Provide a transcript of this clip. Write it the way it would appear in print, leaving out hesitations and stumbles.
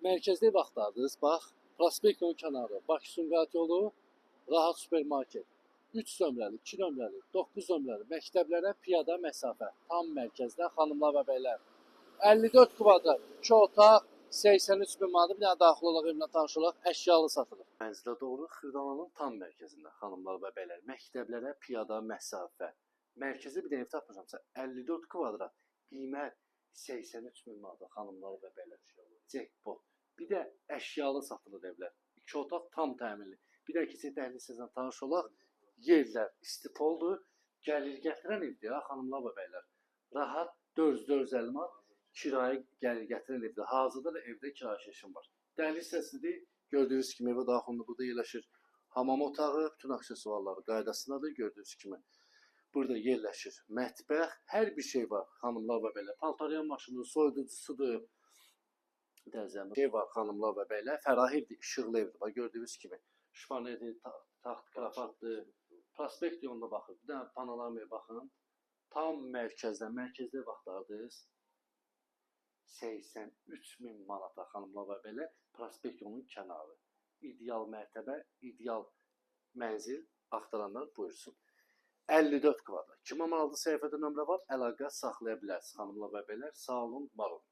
Mərkəzdə ev axtardınız, bax, Prospektin kənarı, Bakı-Sumqayıt yolu, Rahat Supermarket. 3 nömrəli, 2 nömrəli, 9 nömrəli məktəblərə piyada məsafə. Tam mərkəzdə xanımlar və bəylər. 54 kvadrat, 2 otaq, 83 min manat. Bir dənə daxil olaq, evlə tanış olaq, əşyalı satılır. Mənzilə doğru Xırdalanın tam mərkəzində xanımlar və bəylər. Məktəblərə piyada məsafə. Mərkəzdə bir dənə ev tapmışamsa 54 kvadrat, qiymət 83 min manat xanımlar və bəylər. Jackpot. Bir də əşyalı satılır evlər. 2 otaq tam təminli. Bir də keçək dəhliz sizlə tanış olaq. Yerlər istifoldur. Gəlir gətirən evdir ha, xanımlar və bəylər. Rahat 450 manat kirayə gəlir gətirən evdir. Hazırda da evdə kirayə şişim var. Dəhliz səsidir. Gördüyünüz kimi evə daxilində burada yerləşir hamam otağı, bütün aksesuarları qaydasındadır. Gördüyünüz kimi burada yerləşir mətbəx, hər bir şey var xanımlar və bəylər. Paltaryan maşını, soyuducusudur. Dəzəmir şey var xanımlar və bəylər. Fərah evdir, işıqlı evdir. Bax gördüyünüz kimi şifanedi, taxt, krafatdır. Prospekt yoluna baxın. Bir dənə panoramaya baxın. Tam mərkəzdə vaxtlardınız. 83 min manata xanımlar və bəylər. Prospekt yolunun kənarı. İdeal mərtəbə, ideal mənzil axtaranlar buyursun. 54 kvadrat. Kimə maraqlı səhifədə nömrə var, əlaqə saxlaya bilərsiniz xanımlar və bəylər. Sağ olun, var olun.